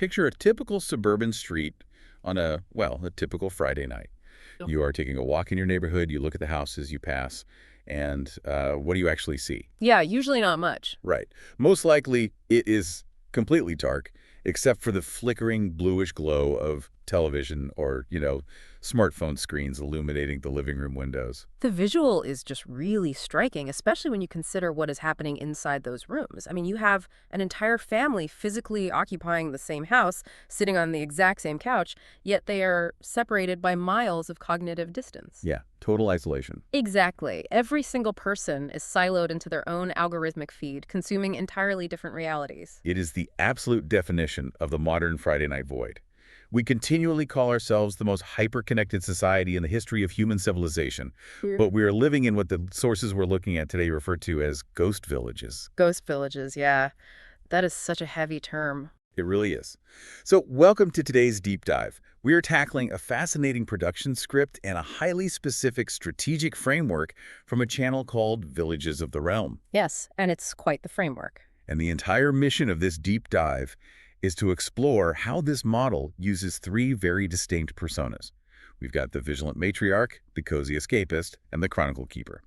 Picture a typical suburban street on a typical Friday night. Yep. You are taking a walk in your neighborhood, you look at the houses you pass, and what do you actually see? Yeah, usually not much. Right. Most likely, it is completely dark, except for the flickering bluish glow of television or, smartphone screens illuminating the living room windows. The visual is just really striking, especially when you consider what is happening inside those rooms. I mean, you have an entire family physically occupying the same house, sitting on the exact same couch, yet they are separated by miles of cognitive distance. Yeah, total isolation. Exactly. Every single person is siloed into their own algorithmic feed, consuming entirely different realities. It is the absolute definition of the modern Friday night void. We continually call ourselves the most hyper-connected society in the history of human civilization, but we are living in what the sources we're looking at today refer to as ghost villages. Ghost villages, yeah. That is such a heavy term. It really is. So welcome to today's deep dive. We are tackling a fascinating production script and a highly specific strategic framework from a channel called Villages of the Realm. Yes, and it's quite the framework. And the entire mission of this deep dive is to explore how this model uses three very distinct personas. We've got the Vigilant Matriarch, the Cozy Escapist, and the Chronicle Keeper.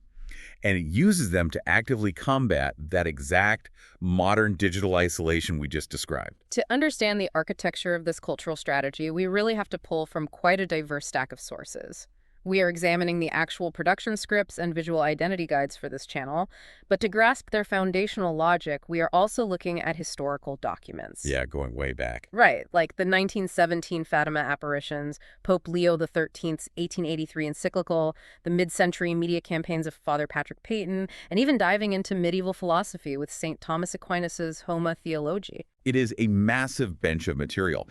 And it uses them to actively combat that exact modern digital isolation we just described. To understand the architecture of this cultural strategy, we really have to pull from quite a diverse stack of sources. We are examining the actual production scripts and visual identity guides for this channel, but to grasp their foundational logic, we are also looking at historical documents. Yeah, going way back. Right, like the 1917 Fatima apparitions, Pope Leo XIII's 1883 encyclical, the mid-century media campaigns of Father Patrick Peyton, and even diving into medieval philosophy with St. Thomas Aquinas' Homa Theology. It is a massive bench of material.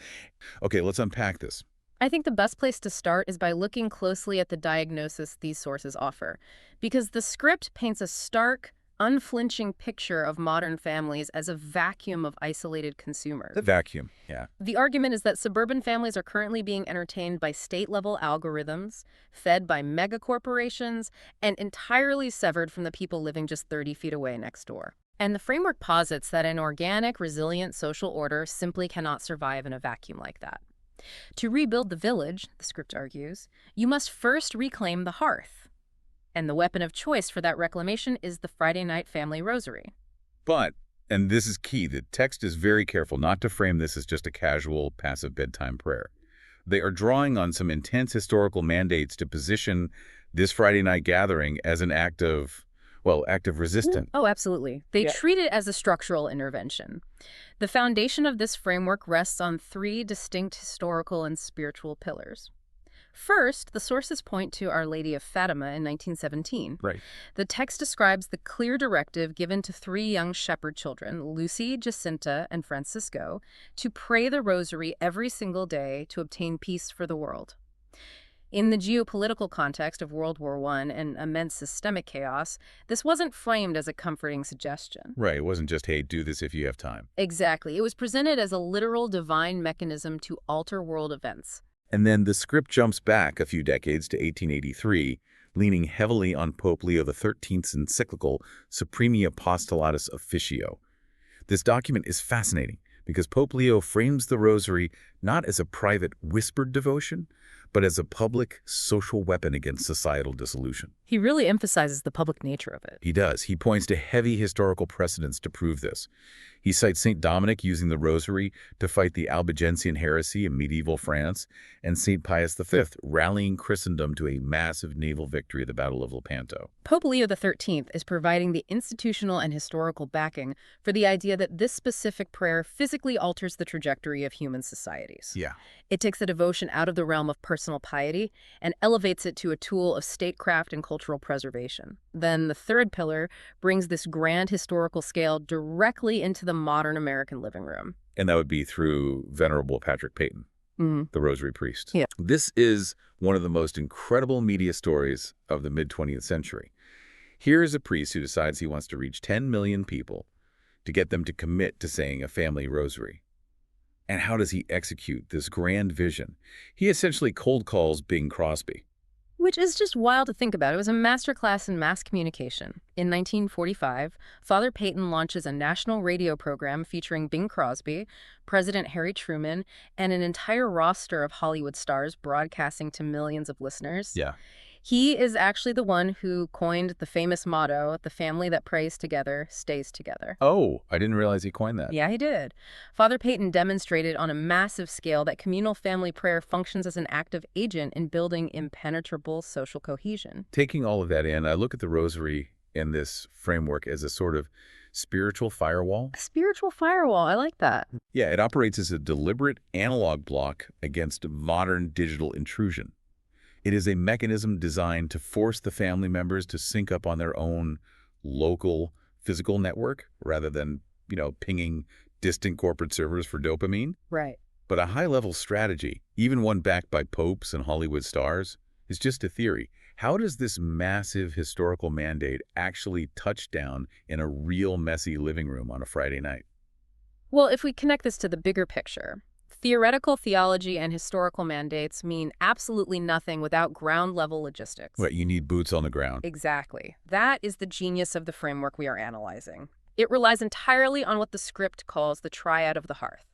Okay, let's unpack this. I think the best place to start is by looking closely at the diagnosis these sources offer, because the script paints a stark, unflinching picture of modern families as a vacuum of isolated consumers. The vacuum, yeah. The argument is that suburban families are currently being entertained by state-level algorithms, fed by megacorporations, and entirely severed from the people living just 30 feet away next door. And the framework posits that an organic, resilient social order simply cannot survive in a vacuum like that. To rebuild the village, the script argues, you must first reclaim the hearth. And the weapon of choice for that reclamation is the Friday night family rosary. But, and this is key, the text is very careful not to frame this as just a casual, passive bedtime prayer. They are drawing on some intense historical mandates to position this Friday night gathering as an act of resistance. Oh, absolutely. They treat it as a structural intervention. The foundation of this framework rests on three distinct historical and spiritual pillars. First, the sources point to Our Lady of Fatima in 1917. Right. The text describes the clear directive given to three young shepherd children, Lucy, Jacinta, and Francisco, to pray the rosary every single day to obtain peace for the world. In the geopolitical context of World War I and immense systemic chaos, this wasn't framed as a comforting suggestion. Right, it wasn't just, hey, do this if you have time. Exactly. It was presented as a literal divine mechanism to alter world events. And then the script jumps back a few decades to 1883, leaning heavily on Pope Leo XIII's encyclical Supremi Apostolatus Officio. This document is fascinating because Pope Leo frames the rosary not as a private whispered devotion, but as a public social weapon against societal dissolution. He really emphasizes the public nature of it. He does. He points to heavy historical precedents to prove this. He cites St. Dominic using the rosary to fight the Albigensian heresy in medieval France, and St. Pius V rallying Christendom to a massive naval victory at the Battle of Lepanto. Pope Leo XIII is providing the institutional and historical backing for the idea that this specific prayer physically alters the trajectory of human societies. Yeah. It takes the devotion out of the realm of personal piety and elevates it to a tool of statecraft and cultural preservation. Then the third pillar brings this grand historical scale directly into the modern American living room. And that would be through Venerable Patrick Peyton, the Rosary priest. Yeah. This is one of the most incredible media stories of the mid-20th century. Here is a priest who decides he wants to reach 10 million people to get them to commit to saying a family rosary. And how does he execute this grand vision? He essentially cold calls Bing Crosby. Which is just wild to think about. It was a masterclass in mass communication. In 1945, Father Peyton launches a national radio program featuring Bing Crosby, President Harry Truman, and an entire roster of Hollywood stars broadcasting to millions of listeners. Yeah. He is actually the one who coined the famous motto, "The family that prays together stays together." Oh, I didn't realize he coined that. Yeah, he did. Father Peyton demonstrated on a massive scale that communal family prayer functions as an active agent in building impenetrable social cohesion. Taking all of that in, I look at the Rosary and this framework as a sort of spiritual firewall. A spiritual firewall, I like that. Yeah, it operates as a deliberate analog block against modern digital intrusion. It is a mechanism designed to force the family members to sync up on their own local physical network rather than, pinging distant corporate servers for dopamine. Right. But a high-level strategy, even one backed by popes and Hollywood stars, is just a theory. How does this massive historical mandate actually touch down in a real messy living room on a Friday night? Well, if we connect this to the bigger picture, theoretical theology and historical mandates mean absolutely nothing without ground-level logistics. Right, you need boots on the ground. Exactly. That is the genius of the framework we are analyzing. It relies entirely on what the script calls the Triad of the Hearth.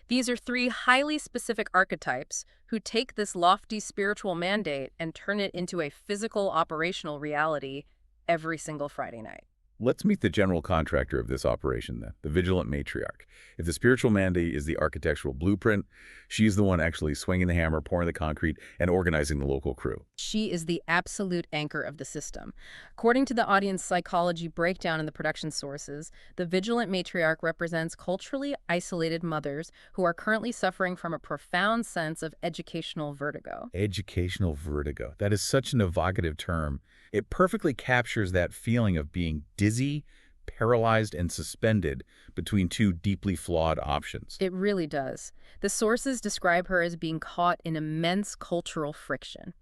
These are three highly specific archetypes who take this lofty spiritual mandate and turn it into a physical operational reality every single Friday night. Let's meet the general contractor of this operation, then, the Vigilant Matriarch. If the spiritual mandate is the architectural blueprint, she's the one actually swinging the hammer, pouring the concrete, and organizing the local crew. She is the absolute anchor of the system. According to the audience psychology breakdown in the production sources, the Vigilant Matriarch represents culturally isolated mothers who are currently suffering from a profound sense of educational vertigo. Educational vertigo. That is such an evocative term. It perfectly captures that feeling of being dizzy, paralyzed, and suspended between two deeply flawed options. It really does. The sources describe her as being caught in immense cultural friction.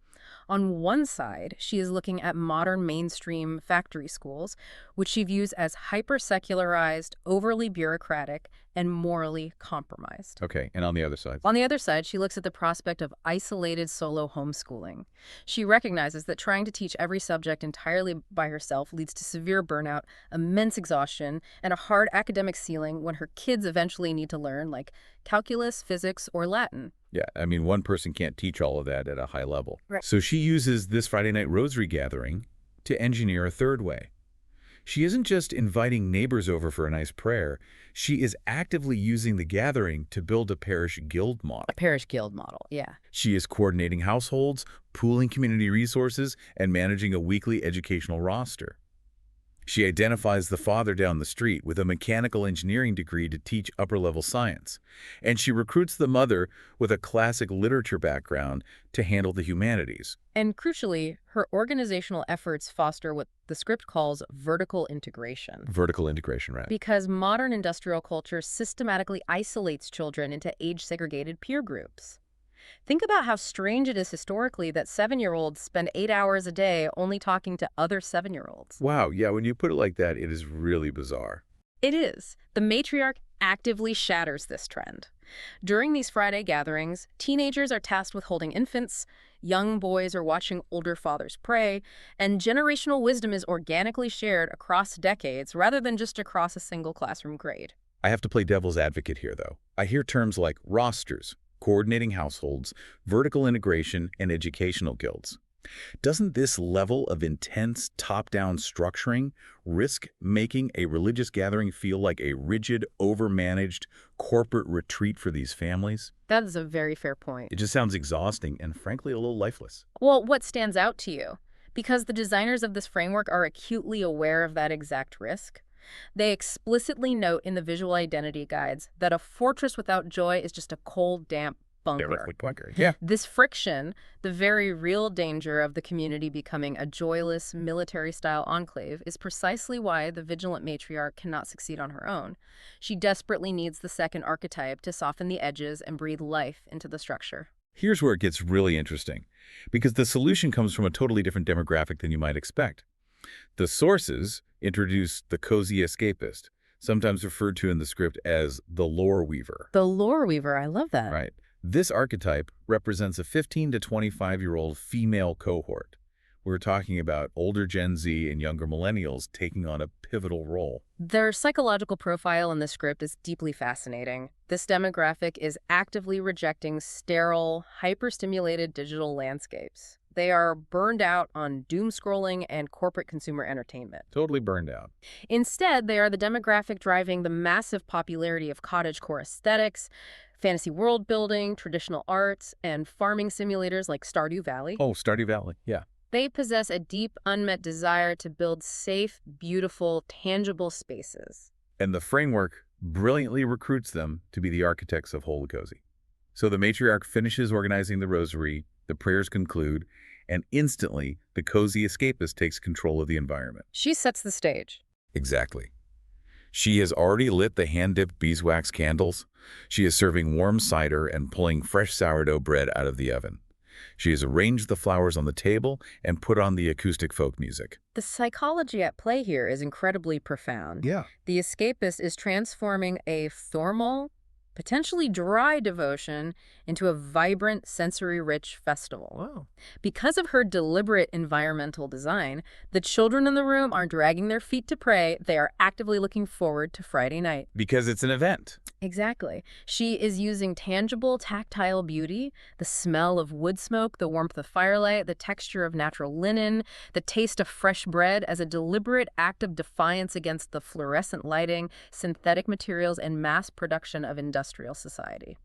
On one side, she is looking at modern mainstream factory schools, which she views as hyper-secularized, overly bureaucratic, and morally compromised. Okay, and on the other side? On the other side, she looks at the prospect of isolated solo homeschooling. She recognizes that trying to teach every subject entirely by herself leads to severe burnout, immense exhaustion, and a hard academic ceiling when her kids eventually need to learn, like calculus, physics, or Latin. Yeah, I mean, one person can't teach all of that at a high level. Right. So she uses this Friday night rosary gathering to engineer a third way. She isn't just inviting neighbors over for a nice prayer. She is actively using the gathering to build a parish guild model. A parish guild model, yeah. She is coordinating households, pooling community resources, and managing a weekly educational roster. She identifies the father down the street with a mechanical engineering degree to teach upper-level science, and she recruits the mother with a classic literature background to handle the humanities. And crucially, her organizational efforts foster what the script calls vertical integration. Vertical integration, right? Because modern industrial culture systematically isolates children into age-segregated peer groups. Think about how strange it is historically that 7-year-olds spend 8 hours a day only talking to other 7-year-olds. Wow, yeah, when you put it like that, it is really bizarre. It is. The matriarch actively shatters this trend. During these Friday gatherings, teenagers are tasked with holding infants, young boys are watching older fathers pray, and generational wisdom is organically shared across decades rather than just across a single classroom grade. I have to play devil's advocate here, though. I hear terms like rosters, coordinating households, vertical integration, and educational guilds. Doesn't this level of intense top-down structuring risk making a religious gathering feel like a rigid, overmanaged corporate retreat for these families? That is a very fair point. It just sounds exhausting and, frankly, a little lifeless. Well, what stands out to you? Because the designers of this framework are acutely aware of that exact risk. They explicitly note in the visual identity guides that a fortress without joy is just a cold, damp bunker. Yeah. This friction, the very real danger of the community becoming a joyless, military-style enclave, is precisely why the Vigilant Matriarch cannot succeed on her own. She desperately needs the second archetype to soften the edges and breathe life into the structure. Here's where it gets really interesting, because the solution comes from a totally different demographic than you might expect. The sources introduce the Cozy Escapist, sometimes referred to in the script as the lore weaver. The lore weaver, I love that. Right. This archetype represents a 15 to 25-year-old female cohort. We're talking about older Gen Z and younger millennials taking on a pivotal role. Their psychological profile in the script is deeply fascinating. This demographic is actively rejecting sterile, hyper-stimulated digital landscapes. They are burned out on doom scrolling and corporate consumer entertainment. Totally burned out. Instead, they are the demographic driving the massive popularity of cottagecore aesthetics, fantasy world building, traditional arts, and farming simulators like Stardew Valley. Oh, Stardew Valley, yeah. They possess a deep, unmet desire to build safe, beautiful, tangible spaces. And the framework brilliantly recruits them to be the architects of Holy Cozy. So the matriarch finishes organizing the Rosary, the prayers conclude, and instantly the Cozy Escapist takes control of the environment. She sets the stage. Exactly. She has already lit the hand-dipped beeswax candles. She is serving warm cider and pulling fresh sourdough bread out of the oven. She has arranged the flowers on the table and put on the acoustic folk music. The psychology at play here is incredibly profound. Yeah. The escapist is transforming a formal, potentially dry devotion into a vibrant, sensory-rich festival. Wow. Because of her deliberate environmental design, the children in the room aren't dragging their feet to pray. They are actively looking forward to Friday night. Because it's an event. Exactly. She is using tangible, tactile beauty, the smell of wood smoke, the warmth of firelight, the texture of natural linen, the taste of fresh bread as a deliberate act of defiance against the fluorescent lighting, synthetic materials, and mass production of industrial society.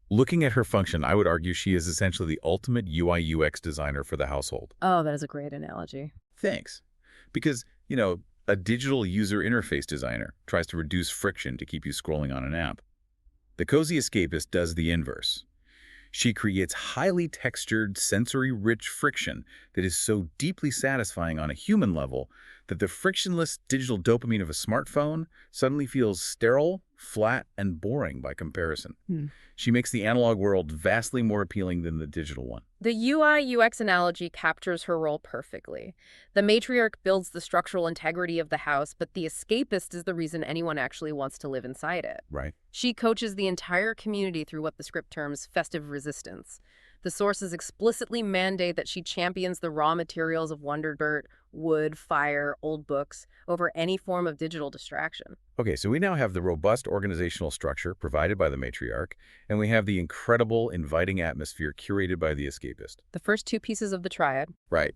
Looking at her function, I would argue she is essentially the ultimate UI/UX designer for the household. Oh, that is a great analogy. Thanks. Because, a digital user interface designer tries to reduce friction to keep you scrolling on an app. The Cozy Escapist does the inverse. She creates highly textured, sensory-rich friction that is so deeply satisfying on a human level that the frictionless digital dopamine of a smartphone suddenly feels sterile, flat, and boring by comparison. She makes the analog world vastly more appealing than the digital one. The UI/UX analogy captures her role perfectly. The matriarch builds the structural integrity of the house, but the escapist is the reason anyone actually wants to live inside it. Right. She coaches the entire community through what the script terms festive resistance. The sources explicitly mandate that she champions the raw materials of wonder dirt, wood, fire, old books, over any form of digital distraction. Okay, so we now have the robust organizational structure provided by the matriarch, and we have the incredible, inviting atmosphere curated by the escapist. The first two pieces of the triad. Right.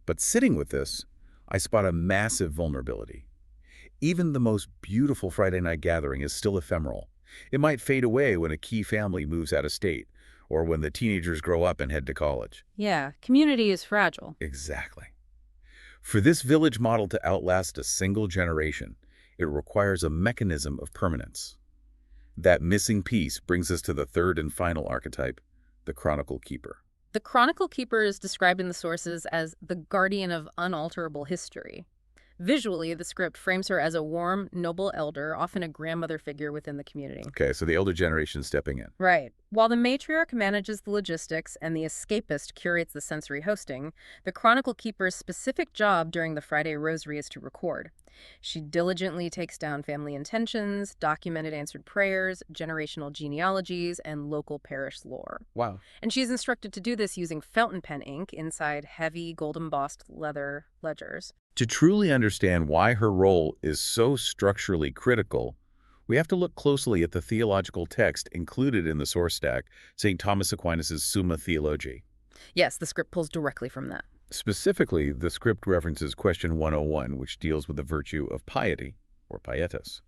But sitting with this, I spot a massive vulnerability. Even the most beautiful Friday night gathering is still ephemeral. It might fade away when a key family moves out of state, or when the teenagers grow up and head to college. Yeah, community is fragile. Exactly. For this village model to outlast a single generation, it requires a mechanism of permanence. That missing piece brings us to the third and final archetype, the Chronicle Keeper. The Chronicle Keeper is described in the sources as the guardian of unalterable history. Visually, the script frames her as a warm, noble elder, often a grandmother figure within the community. Okay, so the elder generation stepping in. Right. While the matriarch manages the logistics and the escapist curates the sensory hosting, the Chronicle Keeper's specific job during the Friday Rosary is to record. She diligently takes down family intentions, documented answered prayers, generational genealogies, and local parish lore. Wow. And she's instructed to do this using fountain pen ink inside heavy, gold-embossed leather ledgers. To truly understand why her role is so structurally critical, we have to look closely at the theological text included in the source stack, St. Thomas Aquinas' Summa Theologiae. Yes, the script pulls directly from that. Specifically, the script references question 101, which deals with the virtue of piety, or pietas.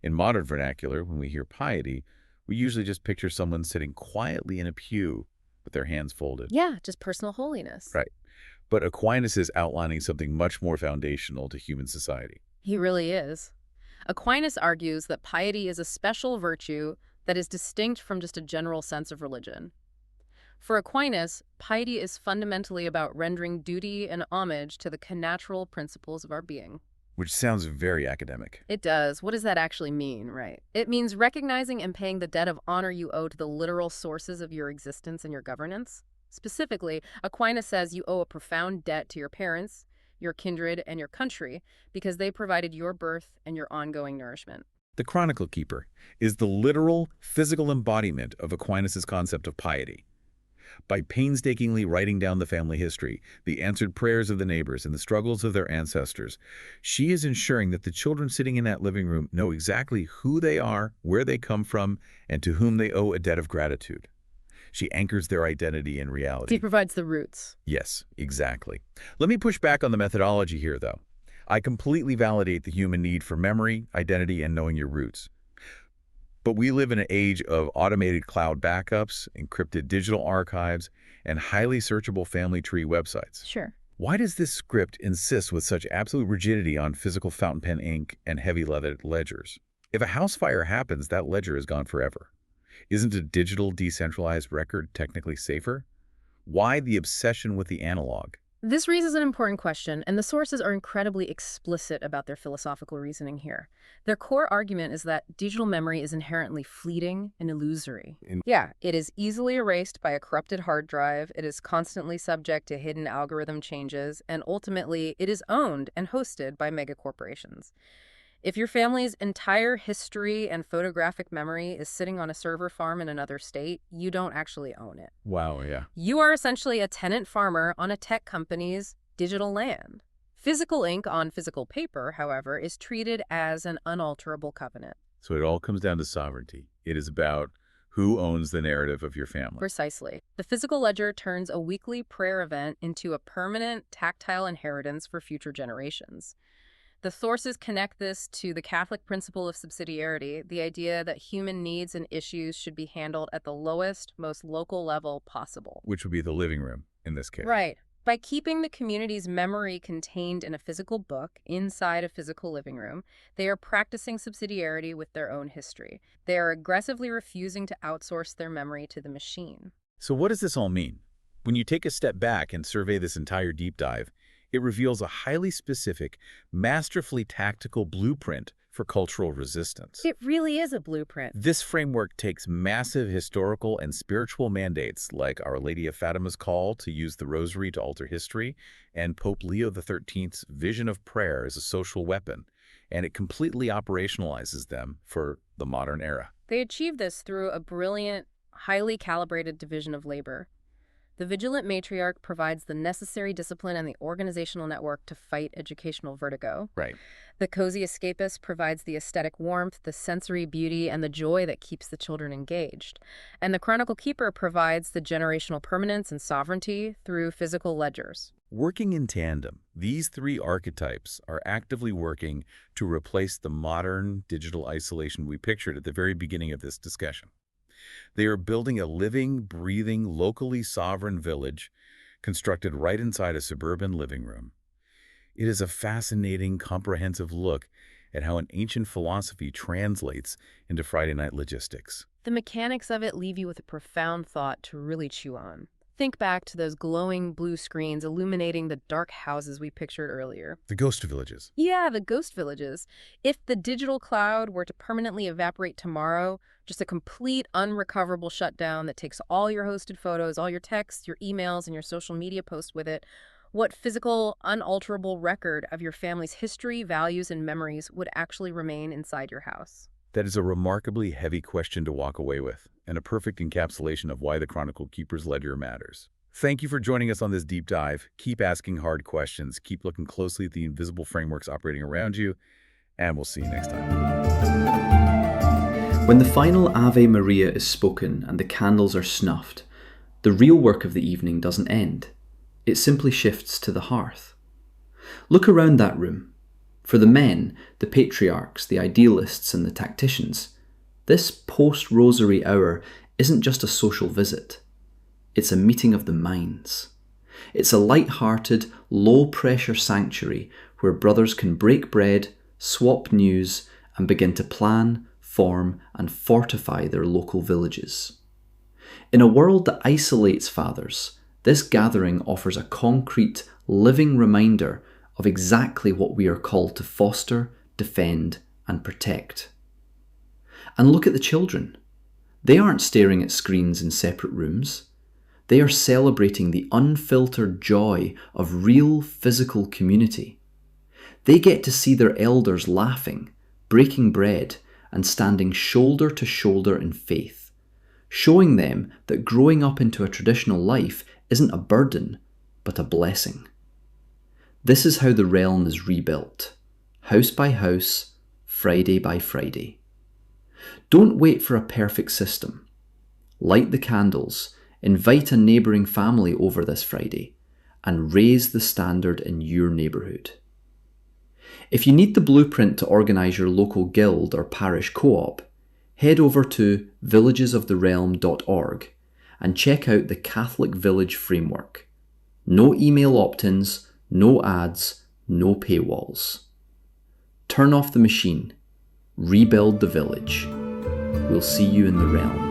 In modern vernacular, when we hear piety, we usually just picture someone sitting quietly in a pew with their hands folded. Yeah, just personal holiness. Right. But Aquinas is outlining something much more foundational to human society. He really is. Aquinas argues that piety is a special virtue that is distinct from just a general sense of religion. For Aquinas, piety is fundamentally about rendering duty and homage to the connatural principles of our being. Which sounds very academic. It does. What does that actually mean, right? It means recognizing and paying the debt of honor you owe to the literal sources of your existence and your governance. Specifically, Aquinas says you owe a profound debt to your parents, your kindred, and your country because they provided your birth and your ongoing nourishment. The Chronicle Keeper is the literal, physical embodiment of Aquinas' concept of piety. By painstakingly writing down the family history, the answered prayers of the neighbors, and the struggles of their ancestors, she is ensuring that the children sitting in that living room know exactly who they are, where they come from, and to whom they owe a debt of gratitude. She anchors their identity in reality. He provides the roots. Yes, exactly. Let me push back on the methodology here, though. I completely validate the human need for memory, identity, and knowing your roots. But we live in an age of automated cloud backups, encrypted digital archives, and highly searchable family tree websites. Sure. Why does this script insist with such absolute rigidity on physical fountain pen ink and heavy leather ledgers? If a house fire happens, that ledger is gone forever. Isn't a digital decentralized record technically safer? Why the obsession with the analog? This raises an important question, and the sources are incredibly explicit about their philosophical reasoning here. Their core argument is that digital memory is inherently fleeting and illusory. Yeah, it is easily erased by a corrupted hard drive, it is constantly subject to hidden algorithm changes, and ultimately, it is owned and hosted by megacorporations. If your family's entire history and photographic memory is sitting on a server farm in another state, you don't actually own it. Wow, yeah. You are essentially a tenant farmer on a tech company's digital land. Physical ink on physical paper, however, is treated as an unalterable covenant. So it all comes down to sovereignty. It is about who owns the narrative of your family. Precisely. The physical ledger turns a weekly prayer event into a permanent, tactile inheritance for future generations. The sources connect this to the Catholic principle of subsidiarity, the idea that human needs and issues should be handled at the lowest, most local level possible. Which would be the living room in this case. Right. By keeping the community's memory contained in a physical book inside a physical living room, they are practicing subsidiarity with their own history. They are aggressively refusing to outsource their memory to the machine. So what does this all mean? When you take a step back and survey this entire deep dive, it reveals a highly specific, masterfully tactical blueprint for cultural resistance. It really is a blueprint. This framework takes massive historical and spiritual mandates like Our Lady of Fatima's call to use the Rosary to alter history and Pope Leo XIII's vision of prayer as a social weapon, and it completely operationalizes them for the modern era. They achieve this through a brilliant, highly calibrated division of labor. The Vigilant Matriarch provides the necessary discipline and the organizational network to fight educational vertigo. Right. The Cozy Escapist provides the aesthetic warmth, the sensory beauty, and the joy that keeps the children engaged. And the Chronicle Keeper provides the generational permanence and sovereignty through physical ledgers. Working in tandem, these three archetypes are actively working to replace the modern digital isolation we pictured at the very beginning of this discussion. They are building a living, breathing, locally sovereign village constructed right inside a suburban living room. It is a fascinating, comprehensive look at how an ancient philosophy translates into Friday night logistics. The mechanics of it leave you with a profound thought to really chew on. Think back to those glowing blue screens illuminating the dark houses we pictured earlier. The ghost villages. Yeah, the ghost villages. If the digital cloud were to permanently evaporate tomorrow, just a complete unrecoverable shutdown that takes all your hosted photos, all your texts, your emails, and your social media posts with it, what physical, unalterable record of your family's history, values, and memories would actually remain inside your house? That is a remarkably heavy question to walk away with, and a perfect encapsulation of why the Chronicle Keeper's ledger matters. Thank you for joining us on this deep dive. Keep asking hard questions, keep looking closely at the invisible frameworks operating around you, and we'll see you next time. When the final Ave Maria is spoken and the candles are snuffed, the real work of the evening doesn't end. It simply shifts to the hearth. Look around that room. For the men, the patriarchs, the idealists, and the tacticians, this post-rosary hour isn't just a social visit. It's a meeting of the minds. It's a light-hearted, low-pressure sanctuary where brothers can break bread, swap news, and begin to plan, form, and fortify their local villages. In a world that isolates fathers, this gathering offers a concrete, living reminder of exactly what we are called to foster, defend, and protect. And look at the children. They aren't staring at screens in separate rooms. They are celebrating the unfiltered joy of real physical community. They get to see their elders laughing, breaking bread, and standing shoulder to shoulder in faith, showing them that growing up into a traditional life isn't a burden, but a blessing. This is how the realm is rebuilt, house by house, Friday by Friday. Don't wait for a perfect system. Light the candles, invite a neighbouring family over this Friday, and raise the standard in your neighbourhood. If you need the blueprint to organise your local guild or parish co-op, head over to villagesoftherealm.org and check out the Catholic Village Framework. No email opt-ins, no ads, no paywalls. Turn off the machine. Rebuild the village. We'll see you in the realm.